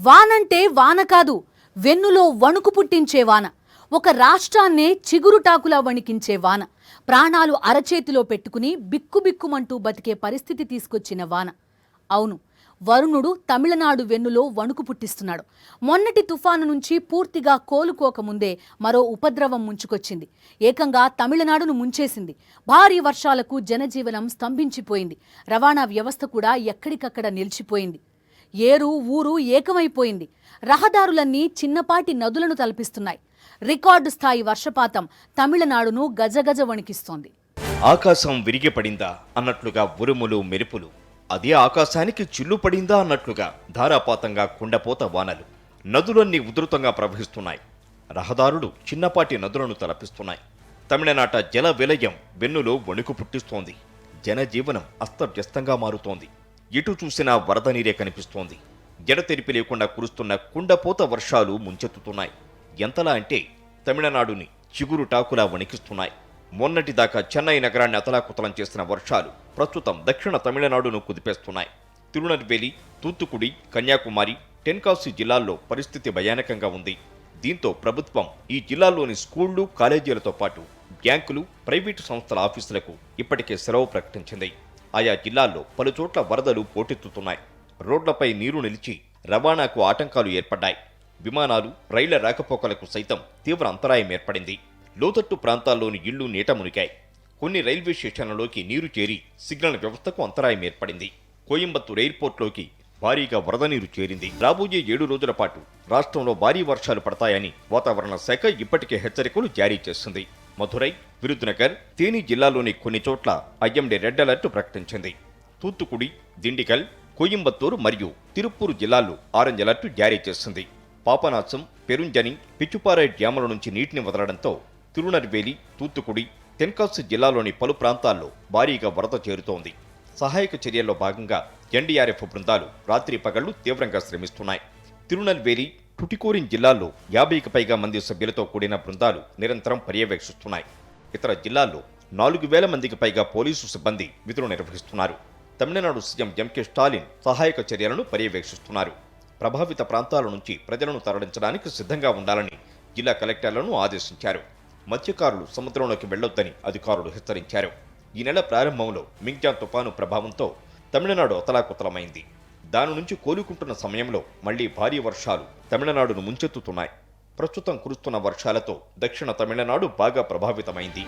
వానంటే వాన కాదు, వెన్నులో వణుకు పుట్టించే వాన. ఒక రాష్ట్రాన్నే చిగురుటాకులా వణికించే వాన. ప్రాణాలు అరచేతిలో పెట్టుకుని బిక్కుబిక్కుమంటూ బతికే పరిస్థితి తీసుకొచ్చిన వాన. అవును, వరుణుడు తమిళనాడు వెన్నులో వణుకు పుట్టిస్తున్నాడు. మొన్నటి తుఫాను నుంచి పూర్తిగా కోలుకోకముందే మరో ఉపద్రవం ముంచుకొచ్చింది. ఏకంగా తమిళనాడును ముంచేసింది. భారీ వర్షాలకు జనజీవనం స్తంభించిపోయింది. రవాణా వ్యవస్థ కూడా ఎక్కడికక్కడ నిలిచిపోయింది. ఏరు ఊరు ఏకమైపోయింది. రహదారులన్నీ చిన్నపాటి నదులను తలపిస్తున్నాయి. రికార్డు స్థాయి వర్షపాతం తమిళనాడును గజగజ వణికిస్తోంది. ఆకాశం విరిగి పడిందా అన్నట్లుగా ఉరుములు మెరుపులు, అదే ఆకాశానికి చిల్లు పడిందా అన్నట్లుగా ధారాపాతంగా కుండపోత వానలు. నదులన్నీ ఉధృతంగా ప్రవహిస్తున్నాయి. రహదారులు చిన్నపాటి నదులను తలపిస్తున్నాయి. తమిళనాట జల విలయం వెన్నులో వణుకు పుట్టిస్తోంది. జనజీవనం అస్తవ్యస్తంగా మారుతోంది. ఎటు చూసినా వరద నీరే కనిపిస్తోంది. ఎడతెరిపి లేకుండా కురుస్తున్న కుండపోత వర్షాలు ముంచెత్తుతున్నాయి. ఎంతలా అంటే తమిళనాడుని చిగురుటాకులా వణికిస్తున్నాయి. మొన్నటిదాకా చెన్నై నగరాన్ని అతలాకుతలం చేసిన వర్షాలు ప్రస్తుతం దక్షిణ తమిళనాడును కుదిపేస్తున్నాయి. తిరునెల్వేలి, తూత్తుకుడి, కన్యాకుమారి, టెన్కాసి జిల్లాల్లో పరిస్థితి భయానకంగా ఉంది. దీంతో ప్రభుత్వం ఈ జిల్లాల్లోని స్కూళ్లు, కాలేజీలతో పాటు బ్యాంకులు, ప్రైవేటు సంస్థల ఆఫీసులకు ఇప్పటికే సెలవు ప్రకటించింది. ఆయా జిల్లాల్లో పలుచోట్ల వరదలు పోటెత్తుతున్నాయి. రోడ్లపై నీరు నిలిచి రవాణాకు ఆటంకాలు ఏర్పడ్డాయి. విమానాలు, రైళ్ల రాకపోకలకు సైతం తీవ్ర అంతరాయం ఏర్పడింది. లోతట్టు ప్రాంతాల్లోని ఇళ్లు నీట మునిగాయి. కొన్ని రైల్వే స్టేషన్లలోకి నీరు చేరి సిగ్నల్ వ్యవస్థకు అంతరాయం ఏర్పడింది. కోయంబత్తూరు ఎయిర్పోర్ట్లోకి భారీగా వరద నీరు చేరింది. రాబోయే 7 రోజుల పాటు రాష్ట్రంలో భారీ వర్షాలు పడతాయని వాతావరణ శాఖ ఇప్పటికే హెచ్చరికలు జారీ చేసింది. మధురై, విరుద్నగర్, తేని జిల్లాలోని కొన్ని చోట్ల ఐఎండీ రెడ్ అలర్ట్ ప్రకటించింది. తూత్తుకుడి, దిండిగల్, కోయంబత్తూరు మరియు తిరుప్పూరు జిల్లాల్లో ఆరెంజ్ అలర్ట్ జారీ చేసింది. పాపనాశం, పెరుంజని, పిచ్చుపారై డ్యాముల నుంచి నీటిని వదలడంతో తిరునెల్వేలి, తూత్తుకుడి, తెన్కాసి జిల్లాలోని పలు ప్రాంతాల్లో భారీగా వరద చేరుతోంది. సహాయక చర్యల్లో భాగంగా ఎన్డీఆర్ఎఫ్ బృందాలు రాత్రి పగళ్లు తీవ్రంగా శ్రమిస్తున్నాయి. తిరునెల్వేలి, టుటికోరిన్ జిల్లాల్లో 50కి పైగా మంది సభ్యులతో కూడిన బృందాలు నిరంతరం పర్యవేక్షిస్తున్నాయి. ఇతర జిల్లాల్లో 4000 మందికి పైగా పోలీసు సిబ్బంది విధులు నిర్వహిస్తున్నారు. తమిళనాడు సీఎం ఎంకే స్టాలిన్ సహాయక చర్యలను పర్యవేక్షిస్తున్నారు. ప్రభావిత ప్రాంతాల నుంచి ప్రజలను తరలించడానికి సిద్ధంగా ఉండాలని జిల్లా కలెక్టర్లను ఆదేశించారు. మత్స్యకారులు సముద్రంలోకి వెళ్లొద్దని అధికారులు హెచ్చరించారు. ఈ నెల ప్రారంభంలో మింగ్జాన్ తుపాను ప్రభావంతో తమిళనాడు అతలాకుతలమైంది. దాని నుంచి కోలుకుంటున్న సమయంలో మళ్లీ భారీ వర్షాలు తమిళనాడును ముంచెత్తుతున్నాయి. ప్రస్తుతం కురుస్తున్న వర్షాలతో దక్షిణ తమిళనాడు బాగా ప్రభావితమైంది.